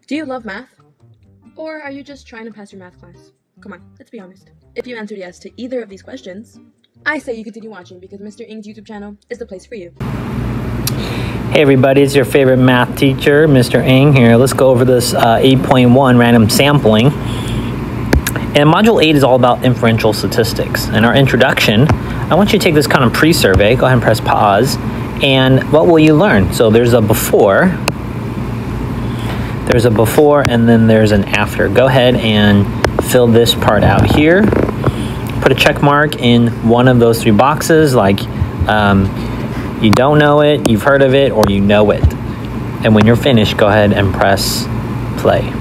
Do you love math? Or are you just trying to pass your math class? Come on, let's be honest. If you answered yes to either of these questions, I say you continue watching because Mr. Ng's YouTube channel is the place for you. Hey everybody, it's your favorite math teacher, Mr. Ng here. Let's go over this 8.1 random sampling. And Module 8 is all about inferential statistics. In our introduction, I want you to take this kind of pre-survey. Go ahead and press pause. And what will you learn? So there's a before, and then there's an after. Go ahead and fill this part out here. Put a check mark in one of those three boxes, like you don't know it, you've heard of it, or you know it. And when you're finished, go ahead and press play.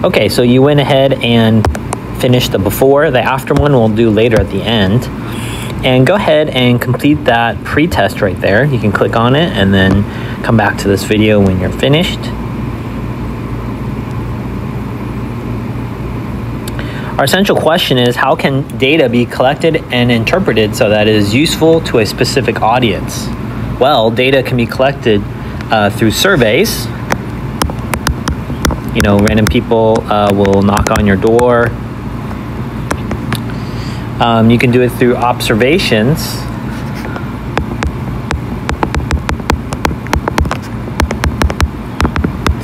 Okay, so you went ahead and finished the before. The after one we'll do later at the end. And go ahead and complete that pre-test right there. You can click on it and then come back to this video when you're finished. Our essential question is, how can data be collected and interpreted so that it is useful to a specific audience? Well, data can be collected through surveys. You know, random people will knock on your door. You can do it through observations.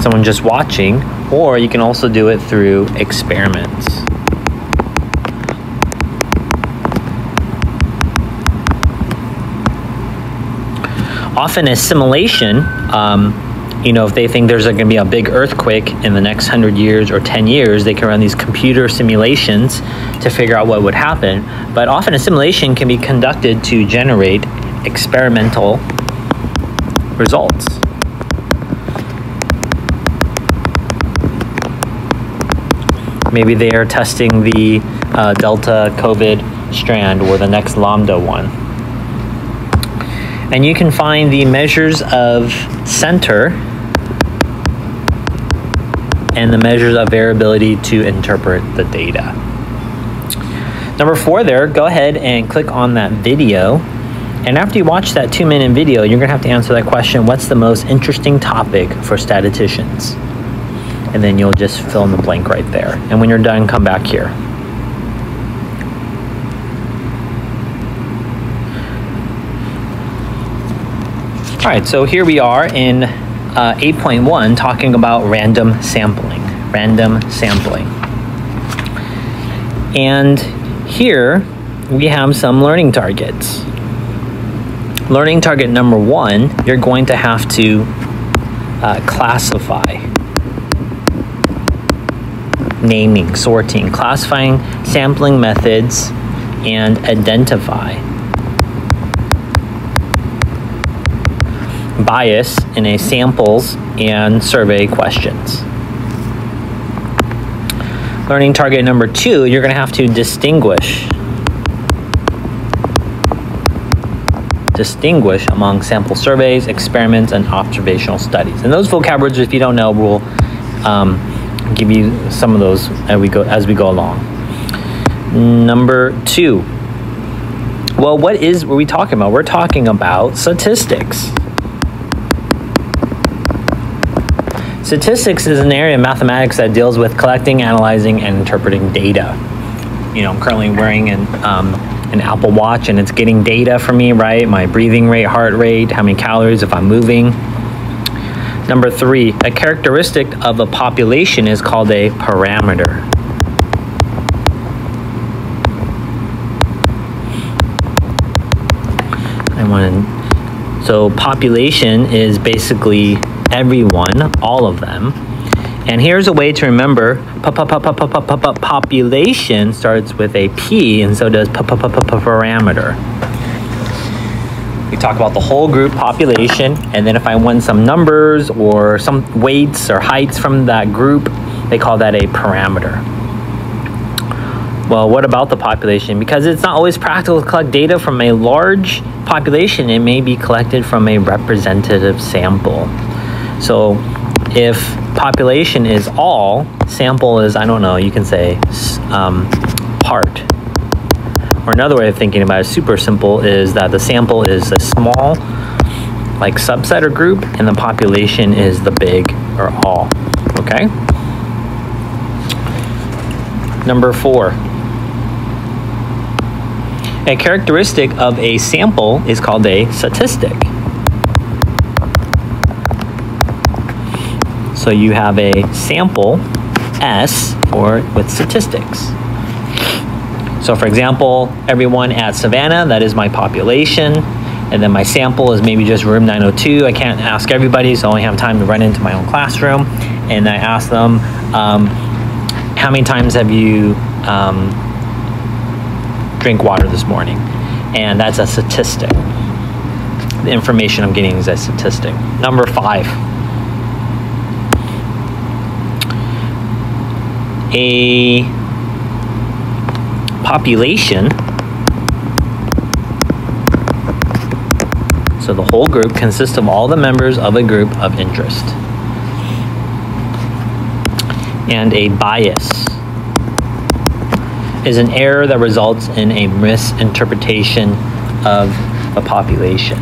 Someone just watching, or you can also do it through experiments. Often a simulation, you know, if they think there's going to be a big earthquake in the next 100 years or 10 years, they can run these computer simulations to figure out what would happen. But often a simulation can be conducted to generate experimental results. Maybe they are testing the Delta COVID strand or the next Lambda one. And you can find the measures of center and the measures of variability to interpret the data. Number 4 there, go ahead and click on that video. And after you watch that 2-minute video, you're gonna have to answer that question, what's the most interesting topic for statisticians? And then you'll just fill in the blank right there. And when you're done, come back here. All right, so here we are in 8.1 talking about random sampling. And here we have some learning targets. Learning target number 1, you're going to have to classify. Naming, sorting, classifying sampling methods, and identify bias in a samples and survey questions. Learning target number 2, you're going to have to distinguish among sample surveys, experiments, and observational studies. And those vocabularies, if you don't know, we'll give you some of those as we go along. Number 2. Well, what are we talking about? We're talking about statistics. Statistics is an area of mathematics that deals with collecting, analyzing, and interpreting data. You know, I'm currently wearing an Apple Watch, and it's getting data for me, right? My breathing rate, heart rate, how many calories if I'm moving. Number 3, a characteristic of a population is called a parameter. So population is basically everyone, all of them. And here's a way to remember, population starts with a P, and so does parameter. We talk about the whole group population, and then if I want some numbers or some weights or heights from that group, they call that a parameter. Well, what about the population? Because it's not always practical to collect data from a large population, it may be collected from a representative sample. So if population is all, sample is, I don't know, you can say part. Or another way of thinking about it, super simple, is that the sample is a small like subset or group, and the population is the big or all, okay? Number 4. A characteristic of a sample is called a statistic. So you have a sample, S, with statistics. So for example, everyone at Savannah, that is my population, and then my sample is maybe just room 902. I can't ask everybody, so I only have time to run into my own classroom, and I ask them, how many times have you drink water this morning? And that's a statistic. The information I'm getting is a statistic. Number 5. A population, so the whole group consists of all the members of a group of interest. And a bias is an error that results in a misinterpretation of a population.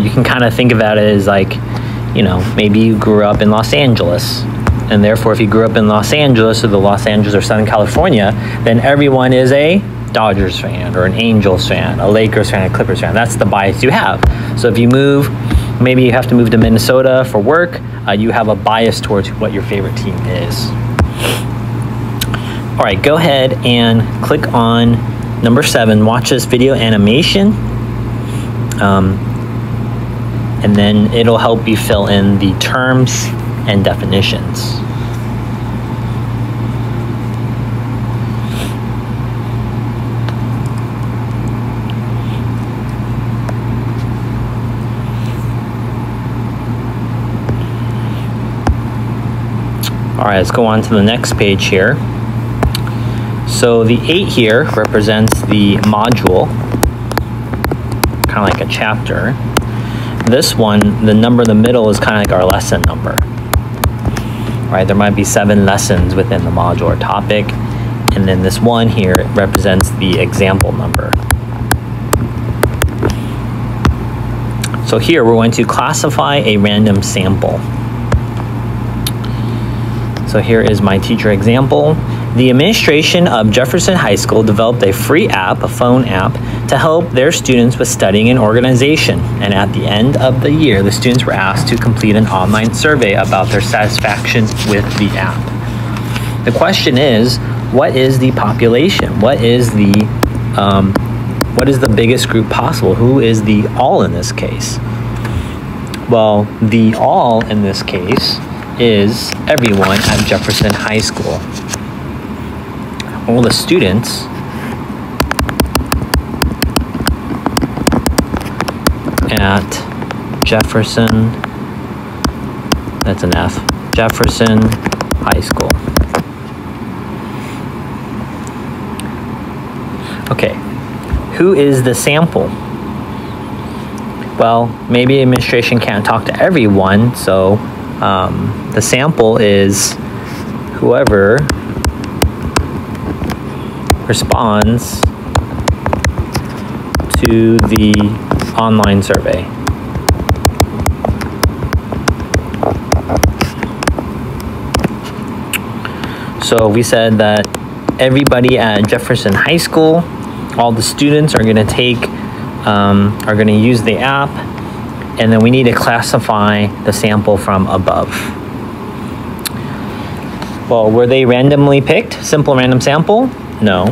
You can kind of think about it as like, you know, maybe you grew up in Los Angeles, and therefore if you grew up in Los Angeles or the Los Angeles or Southern California, then everyone is a Dodgers fan or an Angels fan, a Lakers fan, a Clippers fan. That's the bias you have. So if you move, maybe you have to move to Minnesota for work, you have a bias towards what your favorite team is. All right, go ahead and click on number 7, watch this video animation. And then it'll help you fill in the terms and definitions. All right, let's go on to the next page here. So the 8 here represents the module, kind of like a chapter. This one, the number in the middle is kind of like our lesson number. Right, there might be 7 lessons within the module or topic, and then this one here represents the example number. So here we're going to classify a random sample. So here is my teacher example. The administration of Jefferson High School developed a free app, a phone app, to help their students with studying and organization. And at the end of the year, the students were asked to complete an online survey about their satisfaction with the app. The question is, what is the population? What is the biggest group possible? Who is the all in this case? Well, the all in this case is everyone at Jefferson High School. All the students at Jefferson, that's an F, Jefferson High School. Okay, who is the sample? Well, maybe administration can't talk to everyone, so the sample is whoever responds to the online survey. So we said that everybody at Jefferson High School, all the students are going to are going to use the app, and then we need to classify the sample from above. Well, were they randomly picked? Simple random sample? No.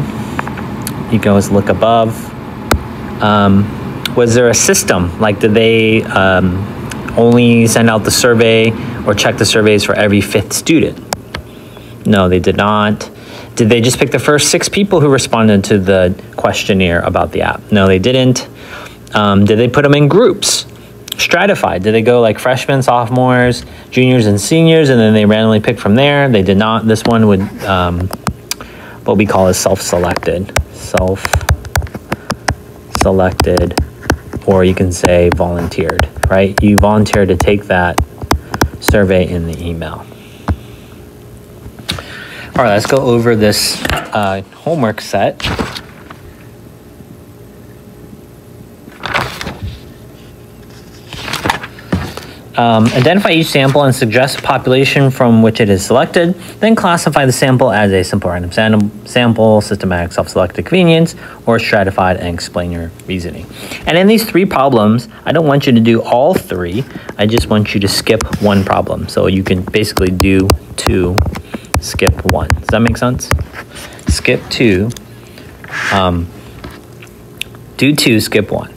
You can always look above. Was there a system? Like, did they only send out the survey or check the surveys for every 5th student? No, they did not. Did they just pick the first 6 people who responded to the questionnaire about the app? No, they didn't. Did they put them in groups? Stratified. Did they go like freshmen, sophomores, juniors, and seniors, and then they randomly pick from there? They did not. This one would, what we call is self-selected. Self-selected, or you can say volunteered, right? You volunteered to take that survey in the email. All right, let's go over this homework set. Identify each sample and suggest a population from which it is selected. Then classify the sample as a simple random sample, systematic, self-selected, convenience, or stratified, and explain your reasoning. And in these 3 problems, I don't want you to do all 3. I just want you to skip 1 problem. So you can basically do 2, skip 1. Does that make sense? Skip 2. Do 2, skip 1.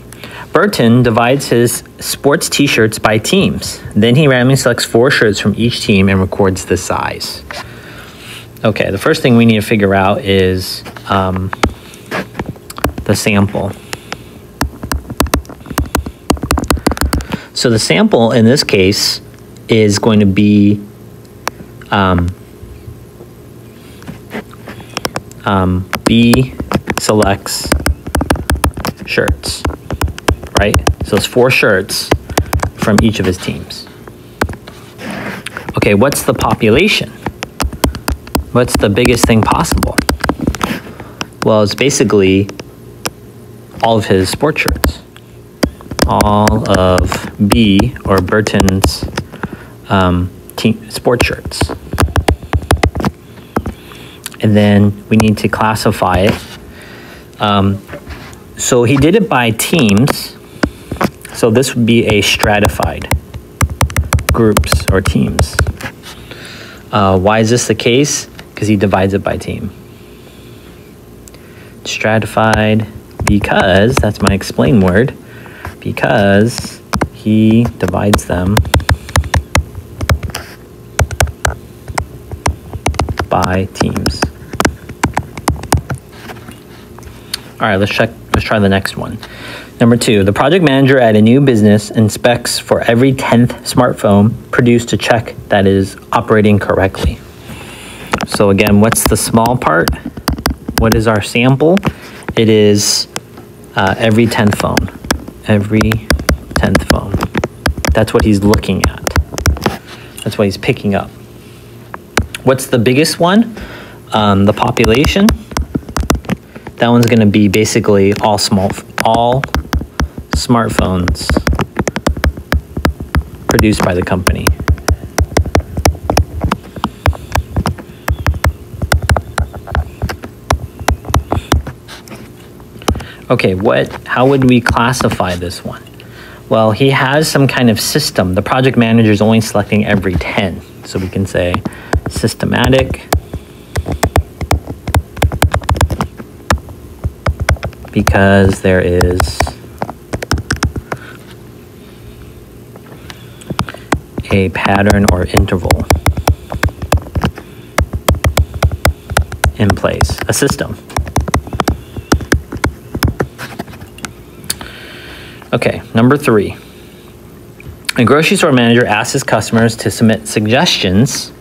Burton divides his sports t-shirts by teams. Then he randomly selects 4 shirts from each team and records the size. Okay, the first thing we need to figure out is the sample. So the sample in this case is going to be B selects shirts. Right? So it's 4 shirts from each of his teams. Okay, what's the population? What's the biggest thing possible? Well, it's basically all of his sports shirts. All of B, or Burton's team sports shirts. And then we need to classify it. So he did it by teams. So this would be a stratified groups or teams. Why is this the case? Because he divides it by team. Stratified because, that's my explain word, because he divides them by teams. All right, let's try the next one. Number 2, the project manager at a new business inspects for every 10th smartphone produced to check that it is operating correctly. So again, what's the small part? What is our sample? It is every 10th phone. Every 10th phone. That's what he's looking at. That's what he's picking up. What's the biggest one? The population. That one's going to be basically all smartphones produced by the company. Okay, how would we classify this one? Well, he has some kind of system. The project manager is only selecting every 10. So we can say systematic, because there is a pattern or interval in place, a system. Okay, number 3. A grocery store manager asks his customers to submit suggestions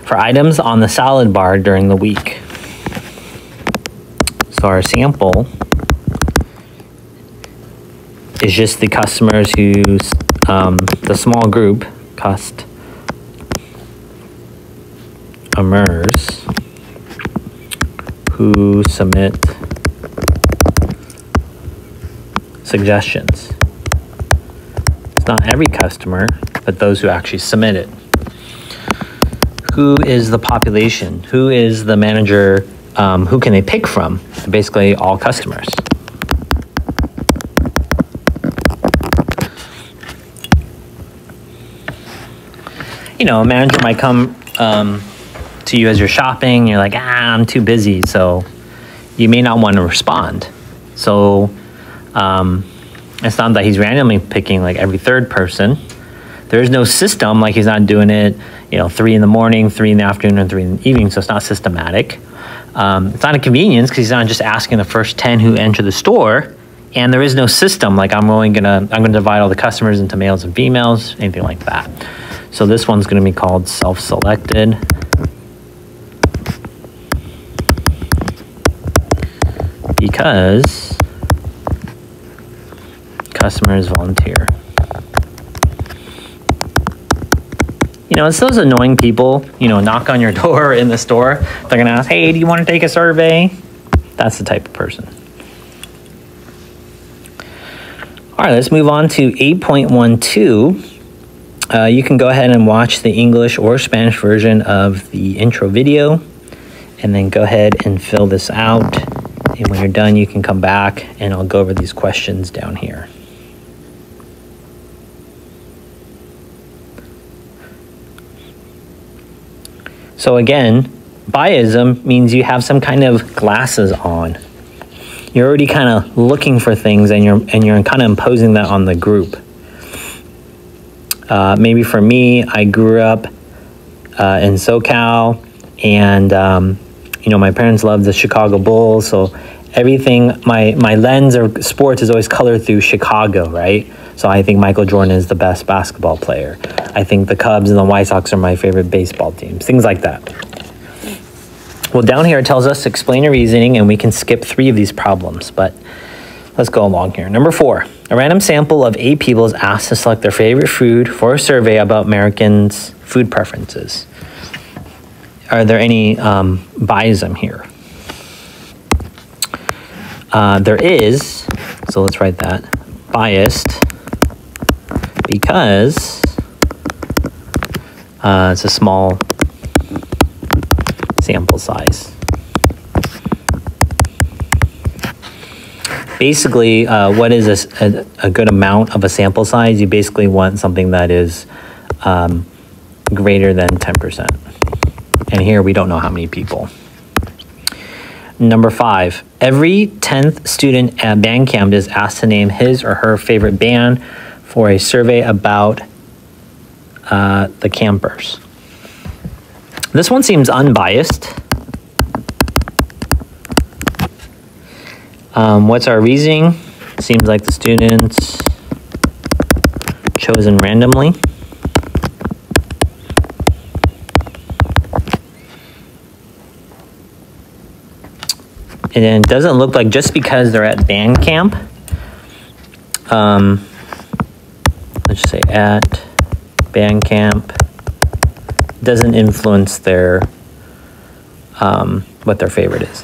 for items on the salad bar during the week. So our sample is just the customers who's the small group customers who submit suggestions. It's not every customer, but those who actually submit it. Who is the population? Who is the manager? Who can they pick from? Basically all customers. You know, a manager might come to you as you're shopping. You're like, I'm too busy. So you may not want to respond. So it's not that he's randomly picking like every 3rd person. There is no system, like he's not doing it, 3 in the morning, 3 in the afternoon, and 3 in the evening. So it's not systematic. It's not a convenience because he's not just asking the first 10 who enter the store. And there is no system, like I'm gonna divide all the customers into males and females, anything like that. So this one's going to be called self-selected. Because customers volunteer. It's those annoying people, knock on your door in the store. They're going to ask, hey, do you want to take a survey? That's the type of person. All right, let's move on to 8.12. You can go ahead and watch the English or Spanish version of the intro video, and then go ahead and fill this out. And when you're done, you can come back and I'll go over these questions down here. So again, biasm means you have some kind of glasses on. You're already kind of looking for things, and you're kind of imposing that on the group. Maybe for me, I grew up in SoCal, and you know, my parents loved the Chicago Bulls, so everything, my lens of sports is always colored through Chicago, right? So I think Michael Jordan is the best basketball player. I think the Cubs and the White Sox are my favorite baseball teams, things like that. Well, down here it tells us to explain your reasoning, and we can skip 3 of these problems, but let's go along here. Number 4, a random sample of 8 people is asked to select their favorite food for a survey about Americans' food preferences. Are there any biasm here? There is, so let's write that. Biased because it's a small sample size. Basically, what is a good amount of a sample size? You basically want something that is greater than 10%. And here we don't know how many people. Number 5, every 10th student at band camp is asked to name his or her favorite band for a survey about the campers. This one seems unbiased. What's our reasoning? Seems like the students chosen randomly. And then it doesn't look like just because they're at band camp, let's just say at band camp, doesn't influence their, what their favorite is.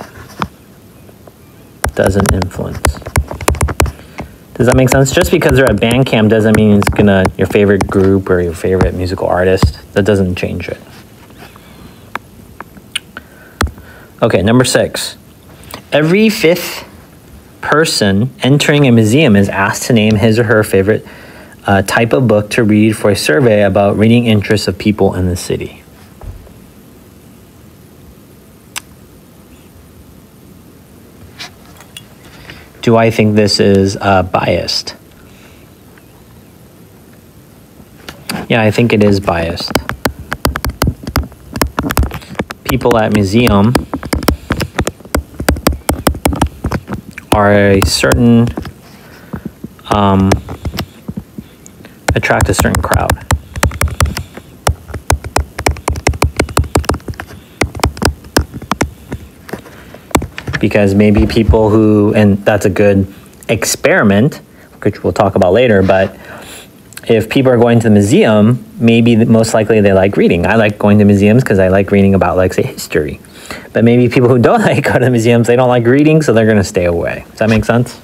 Doesn't influence. Does that make sense? Just because they're at band camp doesn't mean it's gonna, your favorite group or your favorite musical artist. That doesn't change it. Okay, number 6. Every 5th person entering a museum is asked to name his or her favorite type of book to read for a survey about reading interests of people in the city. Do I think this is biased? Yeah, I think it is biased. People at museum are a certain, attract a certain crowd. Because maybe people who, and that's a good experiment, which we'll talk about later, but if people are going to the museum, maybe most likely they like reading. I like going to museums because I like reading about, like, say, history. But maybe people who don't like go to museums, they don't like reading, so they're going to stay away. Does that make sense?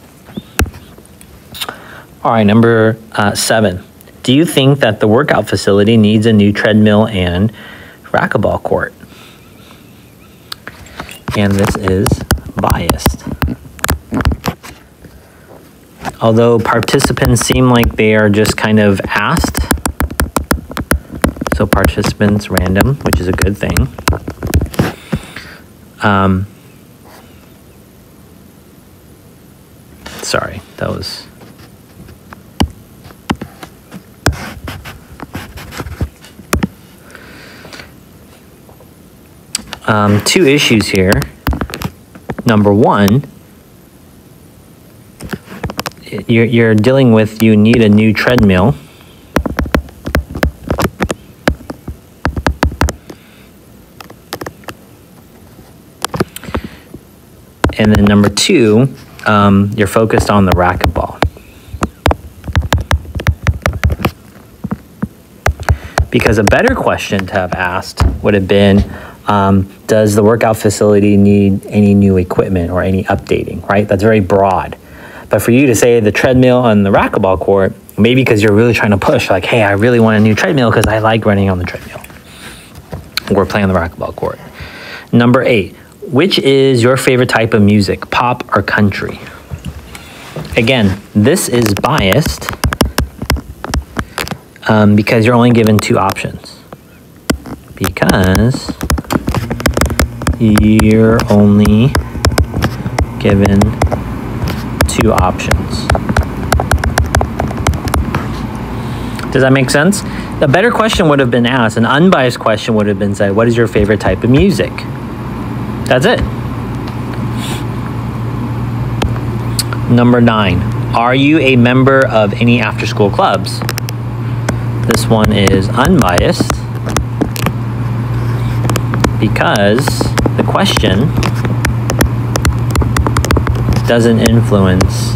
All right, number 7. Do you think that the workout facility needs a new treadmill and racquetball court? And this is biased. Although participants seem like they are just kind of asked. So participants random, which is a good thing. Sorry, that was... two issues here. Number 1, you're dealing with, you need a new treadmill. And then number 2, you're focused on the racquetball. Because a better question to have asked would have been, does the workout facility need any new equipment or any updating, right? That's very broad. But for you to say the treadmill and the racquetball court, Maybe because you're really trying to push, like, hey, I really want a new treadmill because I like running on the treadmill. Or playing on the racquetball court. Number 8, which is your favorite type of music, pop or country? Again, this is biased because you're only given 2 options. Because you're only given 2 options. Does that make sense? A better question would have been asked, an unbiased question would have been said, what is your favorite type of music? That's it. Number 9, are you a member of any after-school clubs? This one is unbiased because the question doesn't influence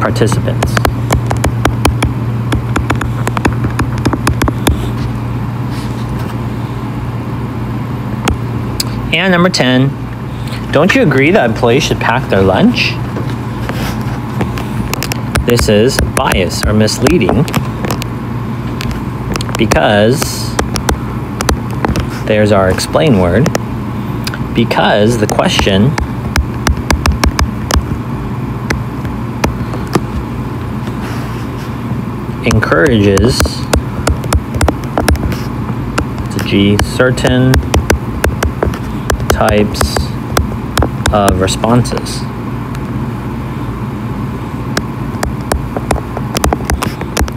participants. And number 10, don't you agree that employees should pack their lunch? This is bias or misleading because there's our explain word, because the question encourages certain types of responses.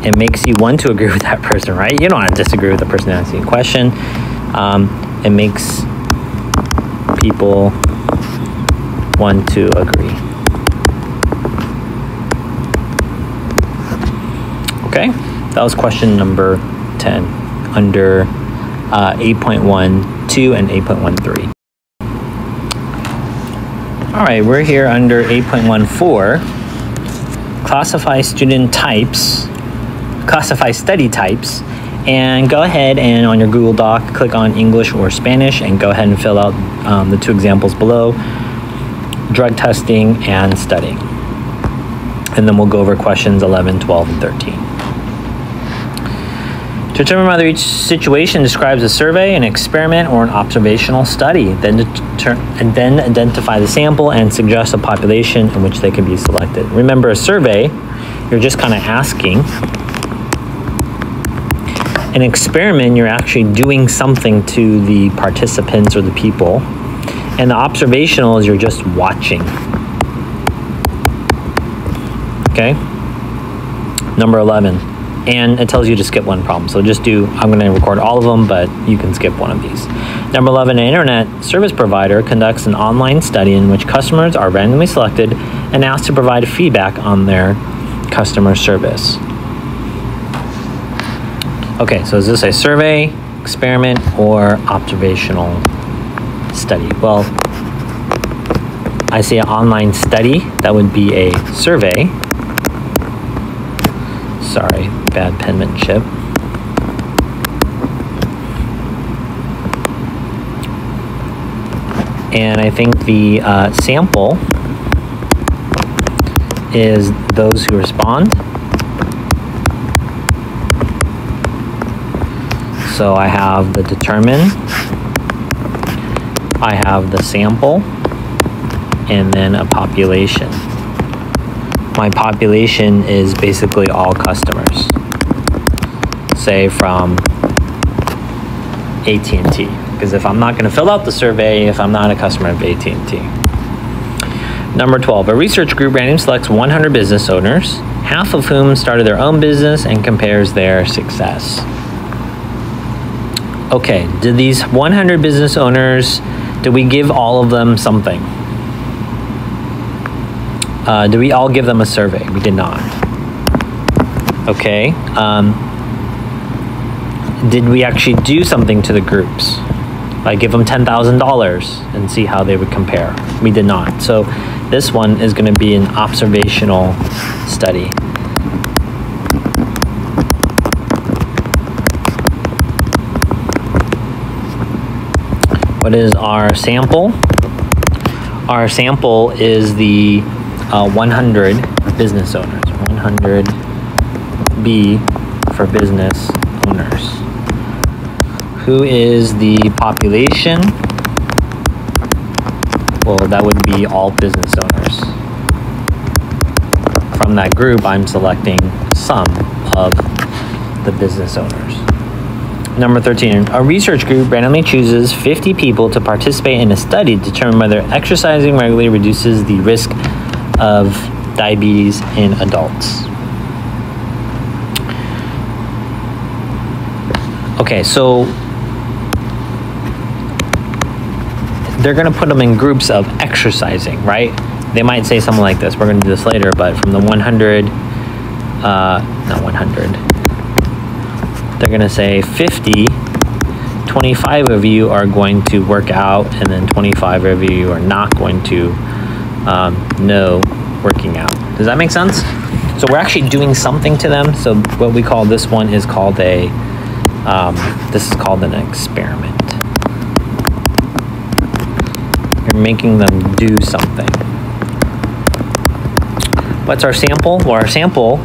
It makes you want to agree with that person, right? You don't want to disagree with the person asking a question. It makes people want to agree. Okay, that was question number 10 under 8.12 and 8.13. All right, we're here under 8.14. Classify study types, and go ahead and on your Google Doc, click on English or Spanish and go ahead and fill out the 2 examples below, drug testing and studying. And then we'll go over questions 11, 12, and 13. To determine whether each situation describes a survey, an experiment, or an observational study, then identify the sample and suggest a population in which they can be selected. Remember, a survey, you're just kind of asking. An experiment, you're actually doing something to the participants or the people. And the observational is you're just watching. Okay? Number 11. And it tells you to skip 1 problem. So just I'm going to record all of them, but you can skip one of these. Number 11, an internet service provider conducts an online study in which customers are randomly selected and asked to provide feedback on their customer service. Okay, so is this a survey, experiment, or observational study? Well, I see an online study. That would be a survey. Sorry, bad penmanship. And I think the sample is those who respond. So I have the determine, I have the sample, and then a population. My population is basically all customers, say from AT&T, because if I'm not going to fill out the survey if I'm not a customer of AT&T. Number 12, a research group randomly selects 100 business owners, half of whom started their own business, and compares their success. Okay, did these 100 business owners, did we give all of them something? Did we all give them a survey? We did not. Okay. Did we actually do something to the groups? Like give them $10,000 and see how they would compare? We did not. So this one is going to be an observational study. What is our sample? Our sample is the 100 business owners. 100 B for business owners. Who is the population? Well, that would be all business owners. From that group, I'm selecting some of the business owners. Number 13, a research group randomly chooses 50 people to participate in a study to determine whether exercising regularly reduces the risk of diabetes in adults. Okay, so they're going to put them in groups of exercising, right? They might say something like this. We're going to do this later, but from the 100, not 100, they're going to say 50, 25 of you are going to work out, and then 25 of you are not going to know working out. Does that make sense? So we're actually doing something to them. So what we call this one is called a, this is called an experiment. You're making them do something. What's our sample? Well, our sample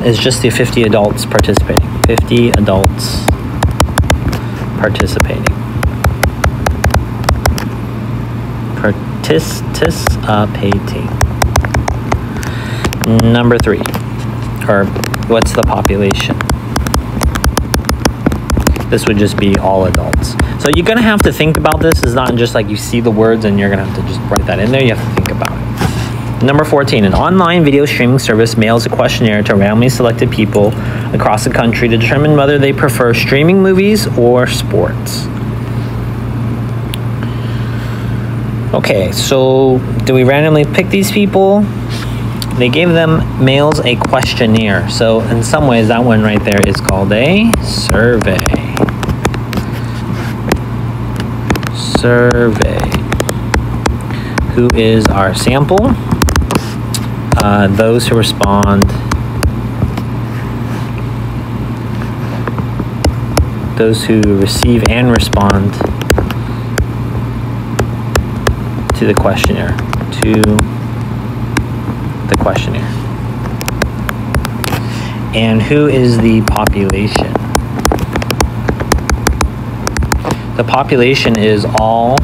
is just the 50 adults participating. 50 adults participating. Participating. Number 3, or what's the population? This would just be all adults. So you're gonna have to think about this. It's not just like you see the words and you're gonna have to just write that in there. You have to think about it. Number 14, an online video streaming service mails a questionnaire to randomly selected people across the country to determine whether they prefer streaming movies or sports. Okay, so do we randomly pick these people? They gave them mails a questionnaire. So in some ways, that one right there is called a survey. Survey. Who is our sample? Those who respond. Those who receive and respond to the questionnaire. And who is the population? The population is all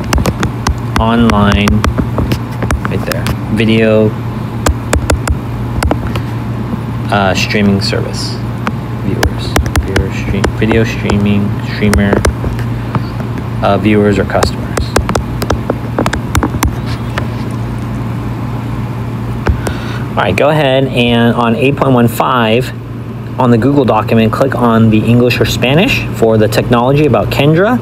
online, right there, video streaming service viewers, video streamer viewers or customers. All right, go ahead and on 8.15 on the Google document, click on the English or Spanish for the technology about Kendra.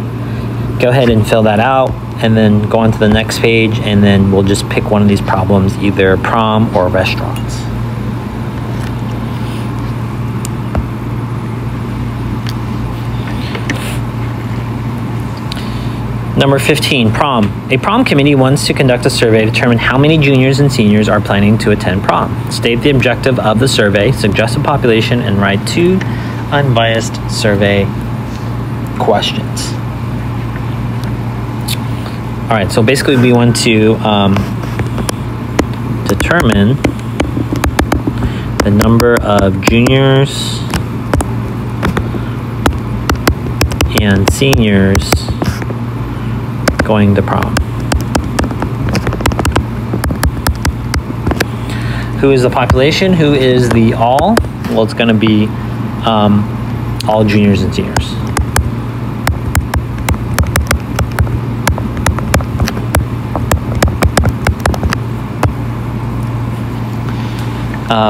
Go ahead and fill that out and then go on to the next page, and then we'll just pick one of these problems, either prom or restaurants. Number 15, prom. A prom committee wants to conduct a survey to determine how many juniors and seniors are planning to attend prom. State the objective of the survey, suggest a population, and write 2 unbiased survey questions. All right, so basically we want to determine the number of juniors and seniors going to prom. Who is the population? Who is the all? Well, it's going to be all juniors and seniors.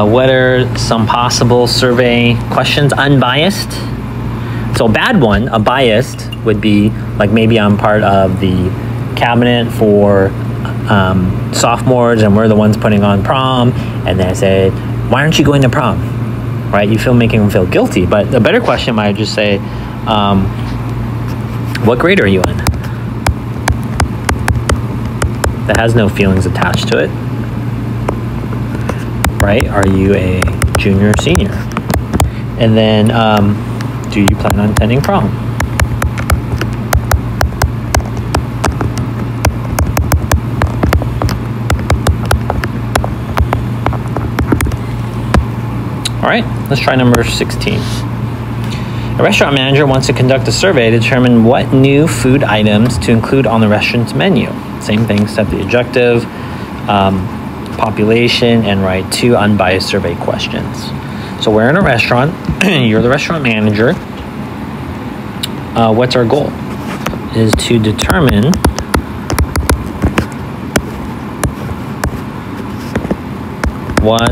What are some possible survey questions? Unbiased. So a bad one, a biased, would be like maybe I'm part of the cabinet for sophomores and we're the ones putting on prom, and then I said, why aren't you going to prom? Right? You feel making them feel guilty. But a better question might just say, what grade are you in? That has no feelings attached to it. Right? Are you a junior or senior? And then, do you plan on attending prom? All right, let's try number 16. A restaurant manager wants to conduct a survey to determine what new food items to include on the restaurant's menu. Same thing, set the objective, population, and write 2 unbiased survey questions. So we're in a restaurant, you're the restaurant manager. What's our goal? Is to determine what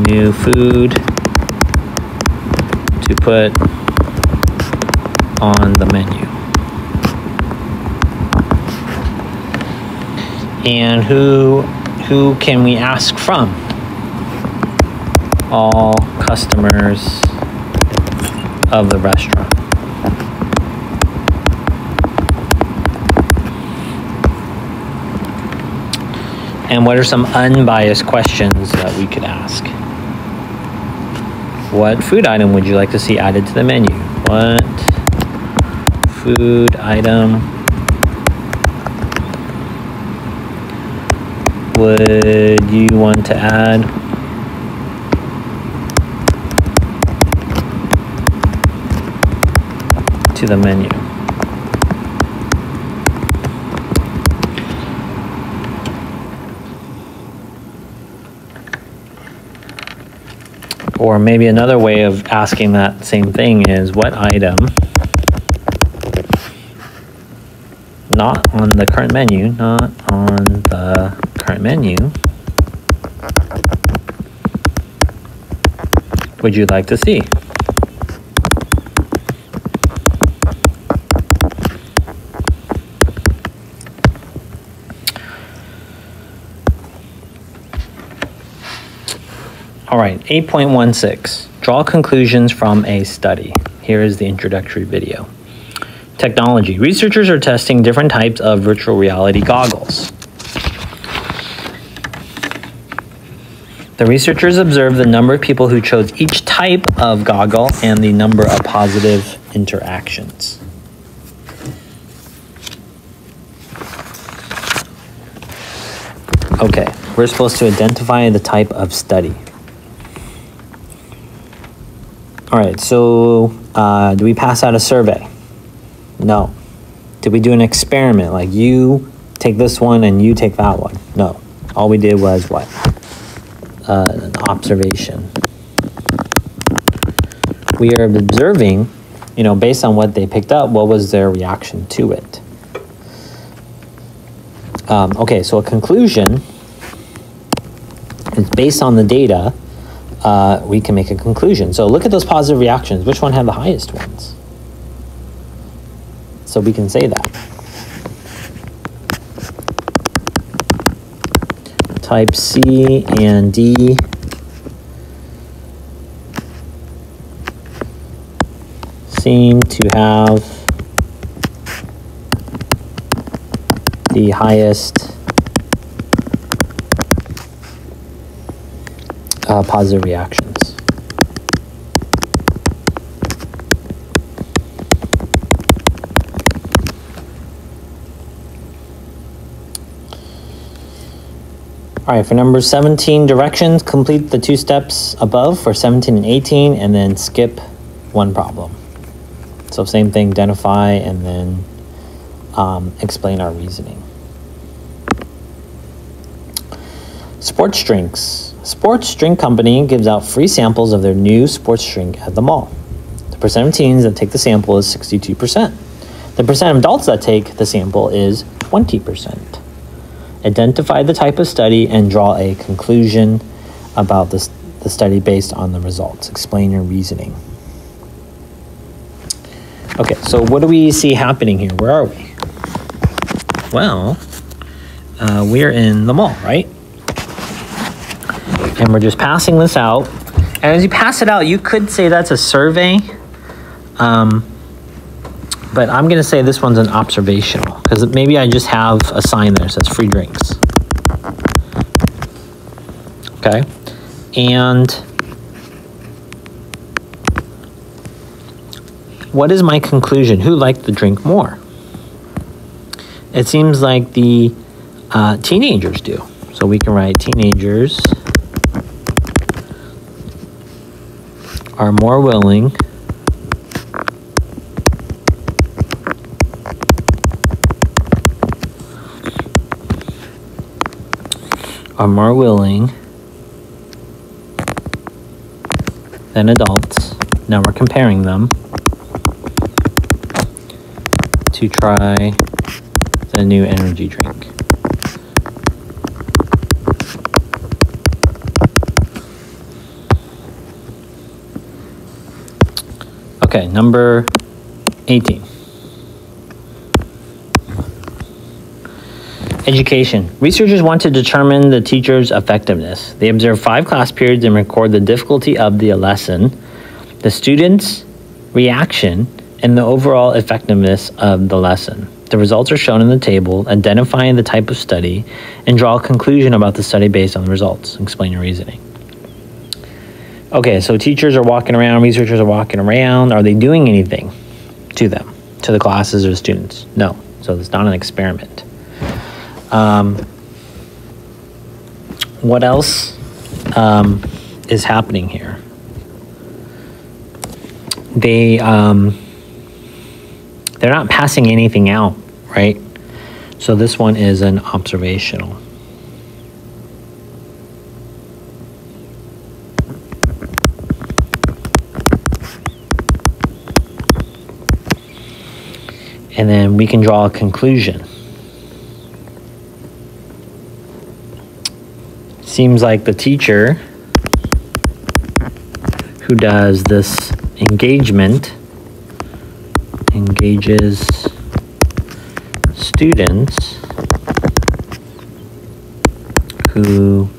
new food to put on the menu. And who can we ask from? All customers of the restaurant. And what are some unbiased questions that we could ask? What food item would you like to see added to the menu? What food item would you want to add to the menu? Or maybe another way of asking that same thing is, what item, not on the current menu, would you like to see? All right, 8.16, draw conclusions from a study. Here is the introductory video. Technology. Researchers are testing different types of virtual reality goggles. The researchers observed the number of people who chose each type of goggle and the number of positive interactions. Okay, we're supposed to identify the type of study. All right, so do we pass out a survey? No. Did we do an experiment, like you take this one and you take that one? No. All we did was what? An observation. We are observing, based on what they picked up, what was their reaction to it. Okay, so a conclusion is based on the data. We can make a conclusion. So look at those positive reactions. Which one had the highest ones? So we can say that. Type C and D seem to have the highest positive reactions. All right, for number 17, directions, complete the 2 steps above for 17 and 18, and then skip 1 problem. So same thing, identify, and then explain our reasoning. Sports drinks. Sports drink company gives out free samples of their new sports drink at the mall. The percent of teens that take the sample is 62%. The percent of adults that take the sample is 20%. Identify the type of study and draw a conclusion about the study based on the results. Explain your reasoning. Okay, so what do we see happening here? Where are we? Well, we're in the mall, right? And we're just passing this out. And as you pass it out, you could say that's a survey. But I'm going to say this one's an observational, because maybe I just have a sign there that says free drinks. Okay. And what is my conclusion? Who liked the drink more? It seems like the teenagers do. So we can write teenagers are more willing than adults, now we're comparing them, to try the new energy drink. Okay, number 18. Education. Researchers want to determine the teacher's effectiveness. They observe 5 class periods and record the difficulty of the lesson, the student's reaction, and the overall effectiveness of the lesson. The results are shown in the table, identifying the type of study, and draw a conclusion about the study based on the results. Explain your reasoning. Okay, so teachers are walking around, researchers are walking around. Are they doing anything to them, to the classes or the students? No, so it's not an experiment. What else is happening here? They're not passing anything out, right? So this one is an observational. And then we can draw a conclusion. Seems like the teacher who does this engagement engages students who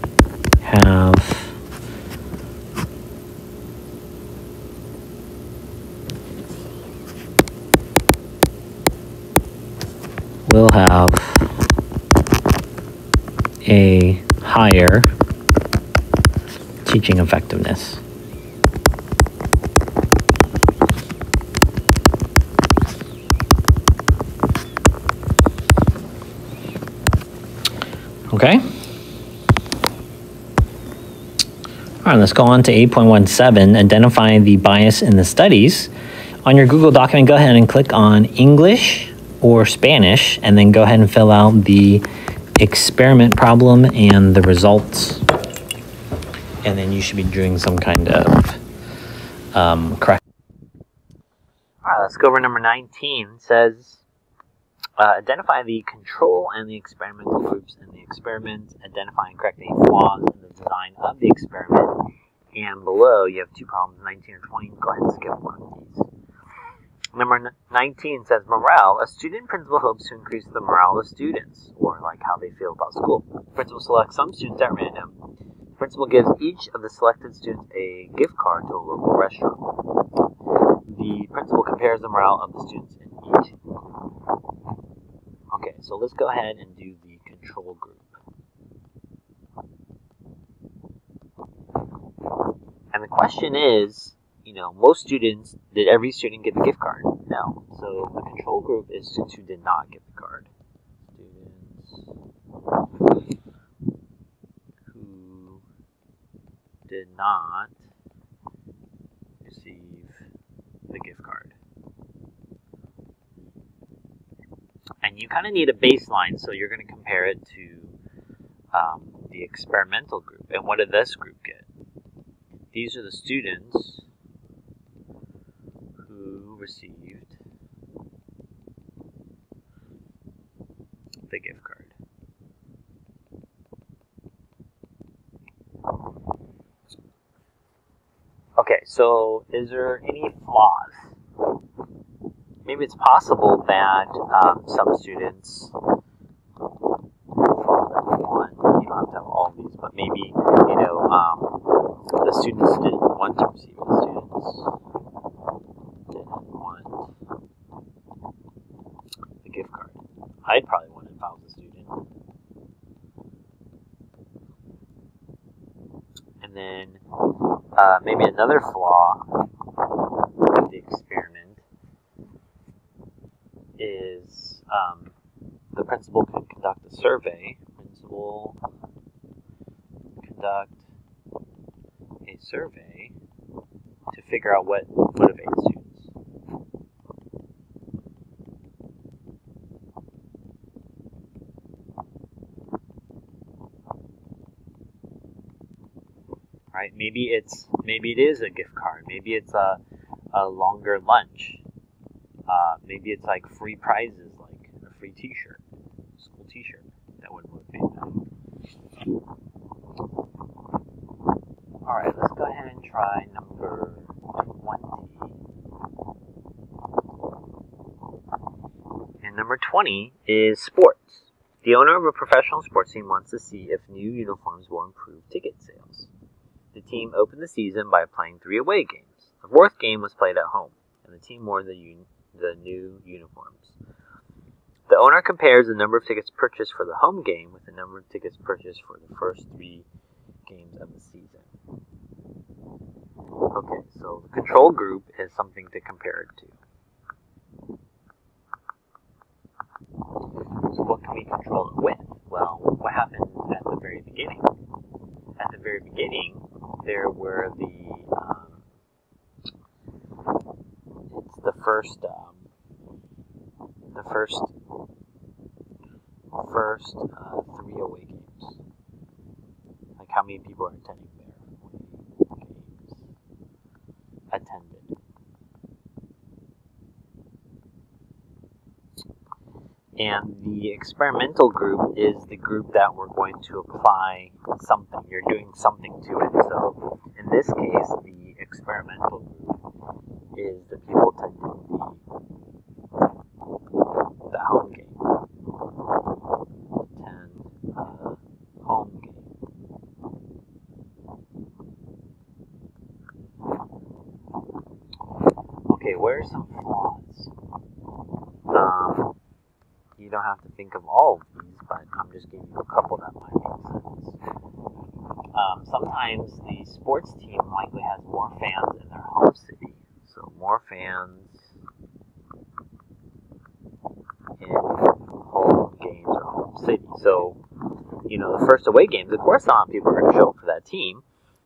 will have a higher teaching effectiveness. Okay. All right, let's go on to 8.17, identifying the bias in the studies. On your Google document, go ahead and click on English or Spanish, and then go ahead and fill out the experiment problem and the results. And then you should be doing some kind of correct. All right, let's go over number 19. It says, identify the control and the experimental groups in the experiment, identify and correct any flaws in the design of the experiment. And below, you have 2 problems, 19 or 20. Go ahead and skip one of these. Number 19 says, morale. A student principal hopes to increase the morale of students, or like how they feel about school. Principal selects some students at random. Principal gives each of the selected students a gift card to a local restaurant. The principal compares the morale of the students in each group. Okay, so let's go ahead and do the control group. And the question is, most students, did every student get the gift card? No. So the control group is students who did not get the card. Students who did not receive the gift card. And you kind of need a baseline, so you're going to compare it to the experimental group. And what did this group get? These are the students who received the gift card. Okay, so is there any flaws? Maybe it's possible that some students fall into one. You don't have to have all of these, but maybe, the students didn't want to receive it. The students didn't want the gift card. I'd probably want it if I was a student. And then maybe another flaw with the experiment is the principal could conduct a survey. Principal conduct a survey to figure out what motivates students. Right? Maybe it is a gift card. Maybe it's a longer lunch. Maybe it's like free prizes, like a free T-shirt, school T-shirt. That would motivate them. All right, let's go ahead and try number 20. And number 20 is sports. The owner of a professional sports team wants to see if new uniforms will improve ticket sales. The team opened the season by playing 3 away games. The 4th game was played at home, and the team wore the new uniforms. The owner compares the number of tickets purchased for the home game with the number of tickets purchased for the first 3 games of the season. Okay, so the control group is something to compare it to. So what can we control it with? Well, what happened at the very beginning? At the very beginning, there were it's the first 3 away games. Like how many people are attending there? Games attended. And the experimental group is the group that we're going to apply something. You're doing something to it. So in this case, the experimental group is the people attending the home game. Home game. Okay, what are some flaws? You don't have to think of all of these, but I'm just giving you a couple that might make sense. Sometimes the sports team likely has more fans in their home city. So more fans in home games or home city. So, the first away games, of course, a lot of people are going to show up for that team.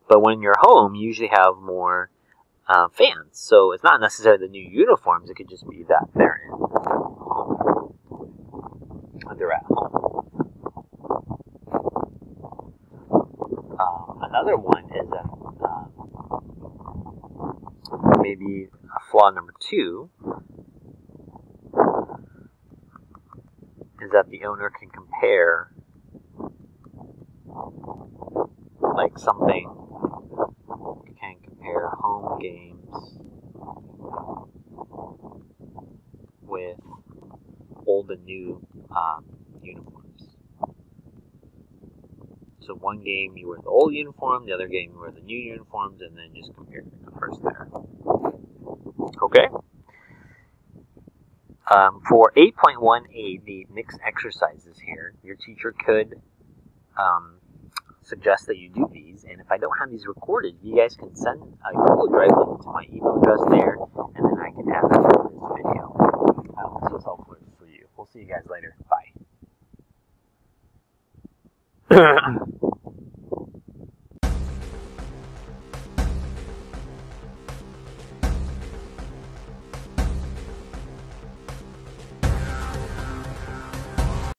But when you're home, you usually have more fans. So it's not necessarily the new uniforms. It could just be that they're in home. They're at home. Another one is that maybe a flaw number 2 is that the owner can compare like something, can compare home games with old and new uniforms. So one game you wear the old uniform, the other game you wear the new uniforms, and then just compare the numbers there. Okay? For 8.1a, the mixed exercises here, your teacher could suggest that you do these, and if I don't have these recorded, you guys can send a Google Drive link to my email address there, and then I can add them to this video. I hope this was helpful for you. We'll see you guys later. Bye.